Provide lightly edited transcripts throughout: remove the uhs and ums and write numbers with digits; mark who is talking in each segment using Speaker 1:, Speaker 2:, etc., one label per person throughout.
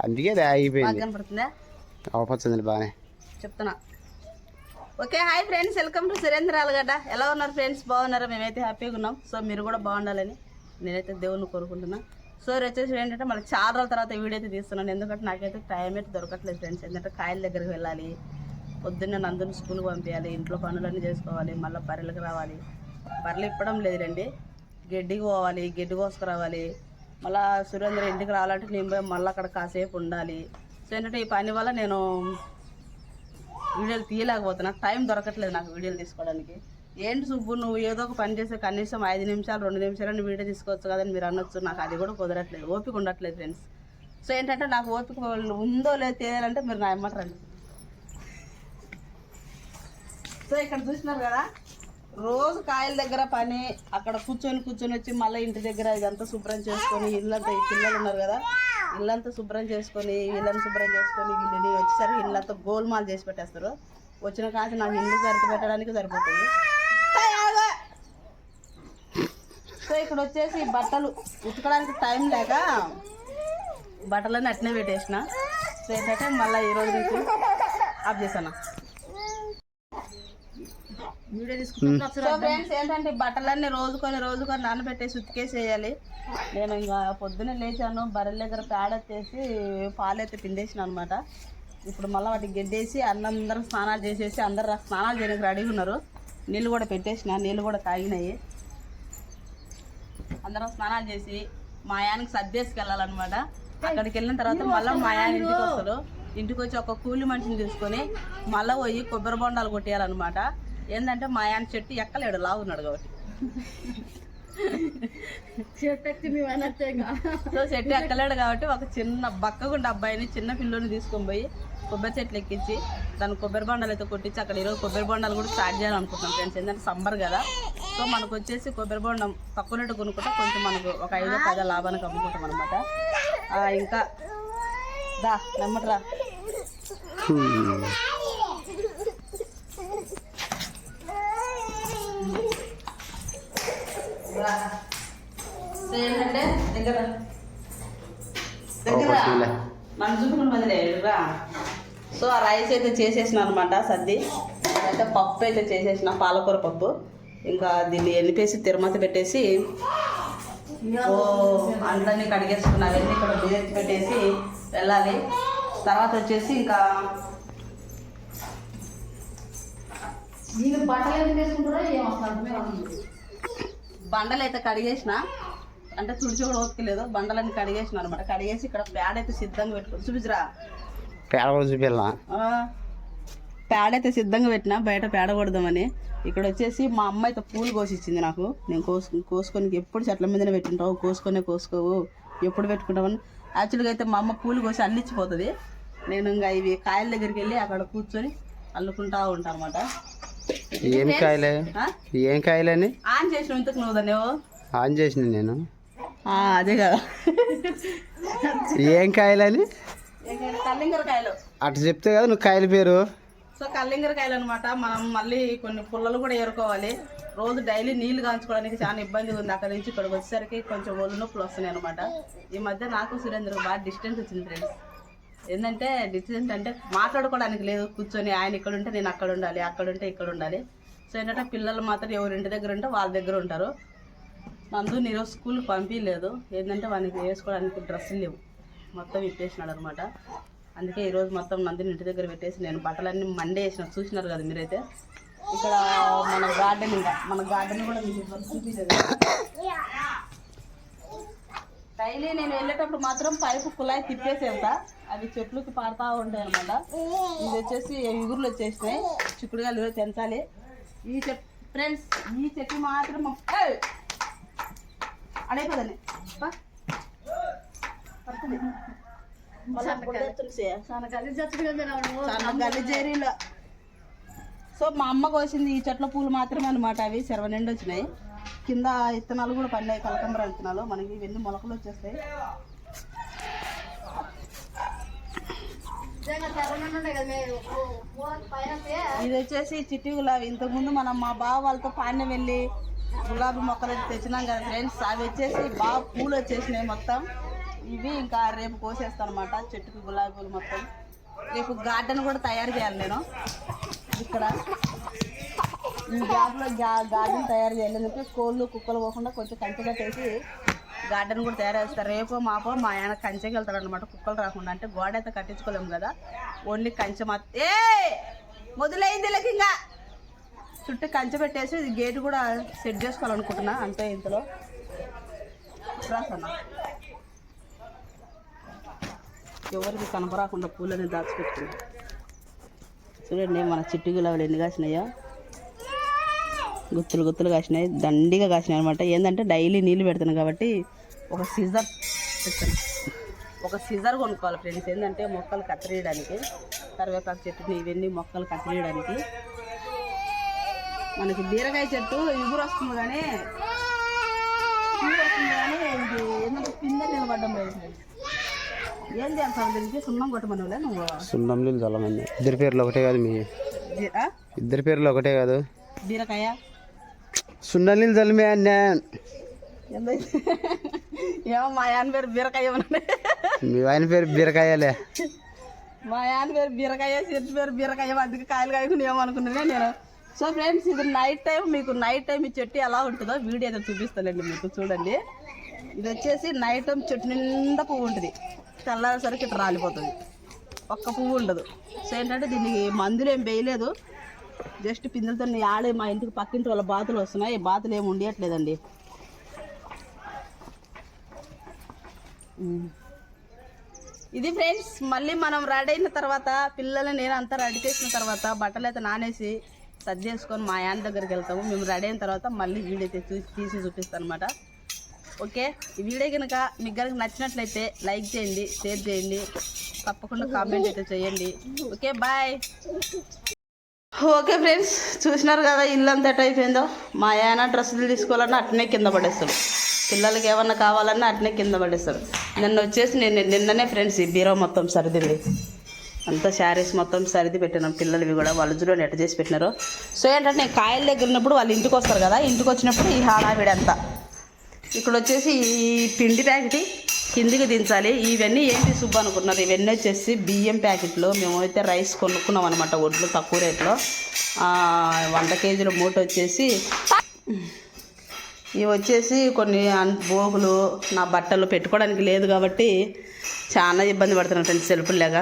Speaker 1: అందుకే అది ఆగిపోయింది.
Speaker 2: కనపడుతుందా?
Speaker 1: అవపచ్చింది బాగానే
Speaker 2: చెప్తున్నా. Okay, hi friends, welcome to Surendra Allagadda. ఎలా ఉన్నారు ఫ్రెండ్స్? బాగున్నారా? మేమైతే హ్యాపీగా ఉన్నాం. సో మీరు కూడా బాగుండాలని నేనైతే దేవుణ్ణి కోరుకుంటున్నా. సో వచ్చేసి ఏంటంటే మనకి చాలా రోజుల తర్వాత వీడియో అయితే తీస్తున్నాను. ఎందుకంటే నాకైతే టైం అయితే దొరకట్లేదు ఫ్రెండ్స్. ఎందుకంటే కాయల దగ్గరికి వెళ్ళాలి, పొద్దున్నే నందుని స్కూల్కి పంపించాలి, ఇంట్లో పనులన్నీ చేసుకోవాలి, మళ్ళీ బర్రెలకు రావాలి. బర్రెలు ఇప్పడం లేదులేండి, గడ్డికి పోవాలి, గడ్డి కోసుకురావాలి. మళ్ళీ సురేంద్ర ఇంటికి రావాలంటే నేను పోయి మళ్ళీ అక్కడ కాసేపు ఉండాలి. సో ఏంటంటే ఈ పని వల్ల నేను వీడియోలు తీయలేకపోతున్నా, టైం దొరకట్లేదు నాకు వీడియోలు తీసుకోవడానికి. ఏంటి సుబ్బు నువ్వు ఏదో ఒక పని చేస్తే కనీసం 5 నిమిషాలు 2 నిమిషాలని వీడియో తీసుకోవచ్చు కదని మీరు అనొచ్చు. నాకు అది కూడా కుదరట్లేదు, ఓపిక ఉండట్లేదు ఫ్రెండ్స్. సో ఏంటంటే నాకు ఓపిక ఉందో లేదో తెలియాలంటే మీరు నా ఏమంటారండి. సో ఇక్కడ చూసినారు కదా, రోజు కాయల దగ్గర పని, అక్కడ కూర్చొని వచ్చి మళ్ళీ ఇంటి దగ్గర ఇదంతా శుభ్రం చేసుకొని, ఇల్లంతా ఈ పిల్లలు ఉన్నారు కదా, ఇల్లంతా శుభ్రం చేసుకొని, వీళ్ళని శుభ్రం చేసుకొని, వీళ్ళని వచ్చేసరికి ఇల్లంతా గోల్మాల్ చేసి పెట్టేస్తారు. వచ్చిన కాసి నాకు ఇల్లు సరిపి పెట్టడానికి సరిపోతుంది. సో ఇక్కడ వచ్చేసి బట్టలు ఉతకడానికి టైం లేక బట్టలన్నీ అట్నే పెట్టేసిన. సో ఏంటంటే మళ్ళీ ఈరోజు నుంచి ఆఫ్ చేశాను వీడియో తీసుకుంటున్నా. సో ఫ్రెండ్స్ ఏంటంటే బట్టలన్నీ రోజుకొని నానబెట్టేసి ఉతికేసేయాలి. నేను ఇంకా పొద్దున్నే లేచాను, బర్రెల దగ్గర పేడెత్తేసి పాలైతే పిండేసిన అనమాట. ఇప్పుడు మళ్ళీ వాటికి గెడ్డేసి అందరం స్నానాలు చేసేసి అందరు స్నానాలు చేయడానికి రెడీగా ఉన్నారు. నీళ్ళు కూడా పెట్టేసిన, నీళ్ళు కూడా తాగినాయి. అందరం స్నానాలు చేసి మా యానికి సర్దేసుకెళ్ళాలన్నమాట. అక్కడికి వెళ్ళిన తర్వాత మళ్ళీ మా యాన ఇంటికి వస్తారు. ఇంటికి వచ్చి ఒక కూలి మనిషిని తీసుకొని మళ్ళీ పోయి కొబ్బరి బొండాలు కొట్టేయాలన్నమాట. ఏంటంటే మా ఆయన చెట్టు ఎక్కలేడు, లావున్నాడు కాబట్టి. సో చెట్టు ఎక్కలేడు కాబట్టి ఒక చిన్న బక్కగుండ అబ్బాయిని, చిన్న పిల్లోని తీసుకొని పోయి కొబ్బరి చెట్లు ఎక్కించి దాని కొబ్బరి బొండాలు అయితే కొట్టించి అక్కడ ఈరోజు కొబ్బరి బొండాలు కూడా స్టార్ట్ చేయాలనుకుంటున్నాం ఫ్రెండ్స్. ఏంటంటే సమ్మర్ కదా, సో మనకు వచ్చేసి కొబ్బరి బొండం తక్కువ రేటు కొనుక్కుంటే కొంచెం మనకు ఒక 5-10 లాభానికి అమ్ముకుంటాం అనమాట. ఇంకా దా నమ్మట్రా. ఏంటంటే దగ్గర మన చూపుకున్న మందిరా. సో ఆ రైస్ అయితే చేసేసిన అనమాట, సర్ది అయితే పప్పు అయితే చేసేసిన, పాలకూర పప్పు. ఇంకా దీన్ని ఎన్నిపేసి తిరుమత పెట్టేసి అంట్లన్నీ కడిగేసుకున్నా, అవన్నీ ఇక్కడ బియ్యం పెట్టేసి వెళ్ళాలి. తర్వాత వచ్చేసి ఇంకా బట్టలు ఎందుకు వేసుకుంటారో బండలు అయితే కడిగేసిన, అంటే తుడిచి కూడా ఓపికలేదు, బండలన్నీ కడిగేసిన అనమాట. కడిగేసి ఇక్కడ పేడ అయితే సిద్ధంగా పెట్టుకుని చూపించరా, పేడ అయితే సిద్ధంగా పెట్టిన, బయట పేడ కొడదామని. ఇక్కడ వచ్చేసి మా అమ్మ అయితే పూలు కోసిచ్చింది నాకు. నేను కోసుకొని ఎప్పుడు చెట్ల మీదనే పెట్టుంటావు, కోసుకోవు ఎప్పుడు పెట్టుకుంటామని. యాక్చువల్గా అయితే మా అమ్మ పూలు కోసి అల్లిచ్చిపోతుంది. నేను ఇంకా ఇవి కాయల దగ్గరికి వెళ్ళి అక్కడ కూర్చొని అల్లుకుంటా ఉంటాను అనమాట.
Speaker 1: ఏం కాయలని
Speaker 2: ఆన్ చేసిన ఇంతకు నువ్వు దాన్ని
Speaker 1: ఆన్ చేసిన నేను
Speaker 2: అదే కదా,
Speaker 1: ఏం కాయలని
Speaker 2: కల్లింగర కాయలు
Speaker 1: అటు చెప్తే కదా నువ్వు కాయల పేరు.
Speaker 2: సో కల్లింగర కాయలు అనమాట. మనం మళ్ళీ కొన్ని పుల్లలు కూడా ఏరుకోవాలి. రోజు డైలీ నీళ్లు కాంచుకోవడానికి చాలా ఇబ్బందిగా ఉంది. అక్కడ నుంచి ఇక్కడికి వచ్చేసరికి కొంచెం ఒళ్ళు నొప్పులు వస్తున్నాయి అనమాట. ఈ మధ్య నాకు సురేంద్రకు బాగా డిస్టెన్స్ వచ్చింది ఫ్రెండ్స్. ఏంటంటే డిస్టెన్స్ అంటే మాట్లాడుకోవడానికి లేదు, కూర్చొని ఆయన ఇక్కడ ఉంటే నేను అక్కడ ఉండాలి, అక్కడ ఉంటే ఇక్కడ ఉండాలి. సో ఏంటంటే పిల్లలు మాత్రం ఎవరి ఇంటి దగ్గర ఉంటే వాళ్ళ దగ్గర ఉంటారు. నందు ఈరోజు స్కూల్కి పంపించలేదు, ఏంటంటే వానికి వేసుకోవడానికి డ్రెస్సులు లేవు, మొత్తం ఇప్పేసినాడు అనమాట. అందుకే ఈరోజు మొత్తం నందుని ఇంటి దగ్గర పెట్టేసి నేను బట్టలన్నీ మండే వేసిన, చూసినారు కదా మీరైతే. ఇక్కడ మన గార్డెన్ కూడా మీకు చూపించలేదు. డైలీ నేను వెళ్ళేటప్పుడు మాత్రం పైపు కుళాయి తిప్పేసి వెళ్తా, అవి చెట్లుకి పారుతూ ఉంటాయి అనమాట. ఇది వచ్చేసి ఇగురులు వచ్చేసినాయి, చిక్కుడుగా తెంచాలి. ఈ చెట్టు ఫ్రెండ్స్, ఈ చెట్టు మాత్రం అడైపోదండి గల్లిజేరీలో. సో మా అమ్మ కోసింది ఈ చెట్ల పూలు మాత్రమే అనమాట. అవి చెరవ నిండి వచ్చినాయి. కింద విత్తనాలు కూడా పడినాయి, కలకంబర విత్తనాలు. మనకి ఇవన్నీ మొలకలు వచ్చేస్తాయి. ఇది వచ్చేసి చిట్టి గులాబీ. ఇంతకుముందు మనం మా బావ వాళ్ళతో పాండ్యం వెళ్ళి గులాబీ మొక్కలు తెచ్చినాం కదా ఫ్రెండ్స్. అవి వచ్చేసి బాగా పూలు వచ్చేసినాయి మొత్తం. ఇవి ఇంకా రేపు కోసేస్తాను అనమాట. చెట్టుకు గులాబీ పూలు మొత్తం. రేపు గార్డెన్ కూడా తయారు చేయాలి నేను. ఇక్కడ ఈ గ్యాప్లో గార్డెన్ తయారు చేయాలి. ఎందుకంటే కోళ్ళు కుక్కలు పోకుండా కొంచెం కంచె కట్టేసి గార్డెన్ కూడా తయారు చేస్తారు. రేపో మాపో మా ఆయన కంచెకి వెళ్తాడు అనమాట, కుక్కలు రాకుండా. అంటే గోడ అయితే కట్టించుకోలేము కదా, ఓన్లీ కంచె మాత్రం. మొదలైంది ఇంకా చుట్టూ కంచె పెట్టేసి ఇది గేట్ కూడా సెట్ చేసుకోవాలనుకుంటున్నా. అంతే ఇంతలో రాసన్నా ఎవరికి కనపరాకుండా పూలని దాచిపెట్టుకున్నా. చూడండి మన చిట్టు గులాబీలు ఎన్ని కాసినాయో, గుత్తులు గుత్తులు కాసినాయి, దండిగా కాసినాయి అనమాట. ఏంటంటే డైలీ నీళ్ళు పెడతాను కాబట్టి ఒక సీజర్ పెట్టాను, ఒక సీజర్ కొనుక్కోవాలి ఫ్రెండ్స్. ఏంటంటే మొక్కలు కత్తిరియడానికి, కరివేపాకు చెట్టుని ఇవన్నీ మొక్కలు కత్తిరియడానికి. మనకి బీరకాయ చెట్టు ఇగురు వస్తుంది కానీ ఇది ఏంటంటే కింద నిలబడ్డం లేదు. ఏం చేస్తాను దీనికి? సున్నం కొట్టమని నువ్వు
Speaker 1: సున్నం నీళ్ళు చాలా మంది. ఇద్దరి పేర్లు ఒకటే కాదు, మీ ఇద్దరి పేర్లు ఒకటే కాదు.
Speaker 2: బీరకాయ
Speaker 1: సున్నం నీళ్ళు చల్లమే అన్నా.
Speaker 2: ఏమో మా ఆయన పేరు బీరకాయ ఏమన్నా,
Speaker 1: మీ ఆయన పేరు బీరకాయలే.
Speaker 2: మా ఆయన పేరు బీరకాయ, చెట్టు పేరు బీరకాయ, అందుకే కాయలు కాయకుండా ఏమనుకున్నానే నేను. సో ఫ్రెండ్స్, ఇది నైట్ టైం, మీకు నైట్ టైం ఈ చెట్టు ఎలా ఉంటుందో వీడియో అయితే చూపిస్తానండి మీకు. చూడండి, ఇది వచ్చేసి నైట్ టైం చెట్టు నిండా పువ్వు ఉంటుంది, తెల్లారేసరికి ఇట్లా రాలిపోతుంది, ఒక్క పువ్వు ఉండదు. సో ఏంటంటే దీనికి మందులు ఏం వేయలేదు, జస్ట్ పిందులతో ఆడే. మా ఇంటికి పక్కింటి వాళ్ళ బాతులు వస్తున్నాయి, ఈ బాతులు ఏమి ఉండట్లేదండి. ఇది ఫ్రెండ్స్, మళ్ళీ మనం రెడీ అయిన తర్వాత పిల్లలు నేను అంతా రెడీ చేసిన తర్వాత బట్టలు అయితే నానేసి సర్ది చేసుకొని మా ఆయన దగ్గరికి వెళ్తాము. మేము రెడీ అయిన తర్వాత మళ్ళీ వీడియో అయితే తీసి చూపిస్తాను అనమాట. ఓకే, ఈ వీడియో కనుక మీకు కనుక నచ్చినట్లయితే లైక్ చేయండి, షేర్ చేయండి, తప్పకుండా కామెంట్ అయితే చేయండి. Okay, bye. ఓకే ఫ్రెండ్స్, చూసినారు కదా ఇల్లు అంతా ఎట్ అయిపోయిందో. మా ఆయన డ్రెస్సులు తీసుకోవాలన్నా అట్నే కింద పడేస్తాడు, పిల్లలకి ఏమన్నా కావాలన్నా అట్నే కింద పడేస్తాడు. నిన్ననే ఫ్రెండ్స్ ఈ బీరో మొత్తం సరిదింది, అంతా శారీస్ మొత్తం సరిది పెట్టినాం. పిల్లలవి కూడా వాళ్ళు చూడండి ఎట్ట చేసి పెట్టినారో. సో ఏంటంటే నేను కాయల దగ్గర ఉన్నప్పుడు వాళ్ళు ఇంటికి వస్తారు కదా, ఇంటికి వచ్చినప్పుడు ఈ హాడావిడి అంతా. ఇక్కడ వచ్చేసి ఈ పిండి ప్యాకెట్ కిందికి దించాలి. ఇవన్నీ ఏంటి సుబ్బు అనుకున్నారు, ఇవన్నీ వచ్చేసి బియ్యం ప్యాకెట్లు. మేమైతే రైస్ కొనుక్కున్నాం అనమాట, ఒడ్లు తక్కువ రేట్లో. 100 కేజీల మూట వచ్చేసి ఇవి వచ్చేసి కొన్ని బోగులు, నా బట్టలు పెట్టుకోవడానికి లేదు కాబట్టి చాలా ఇబ్బంది పడుతున్నాను ఫ్రెండ్స్, సెల్ఫులు లేక.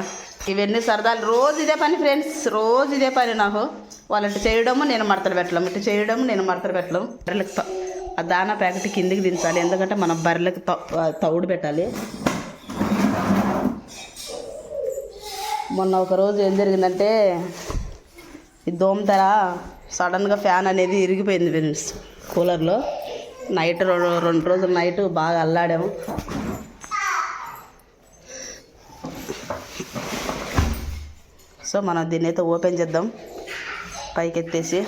Speaker 2: ఇవన్నీ సరదాలు, రోజు ఇదే పని ఫ్రెండ్స్, రోజు ఇదే పని నాకు. వాళ్ళంటే చేయడము, నేను మడతలు పెట్టడం, ఇటు చేయడము, నేను మడతలు పెట్టడం. బర్రెలకు ఆ దానా ప్యాకెట్ కిందికి దించాలి, ఎందుకంటే మనం బర్రెలకు తౌడు పెట్టాలి. మొన్న ఒకరోజు ఏం జరిగిందంటే, ఈ దోమతెర సడన్గా ఫ్యాన్ అనేది ఇరిగిపోయింది ఫ్రెండ్స్ కూలర్లో. నైట్ 2 రోజులు నైట్ బాగా అల్లాడాము. సో మనం దీన్ని అయితే ఓపెన్ చేద్దాం, పైకి ఎత్తేసి.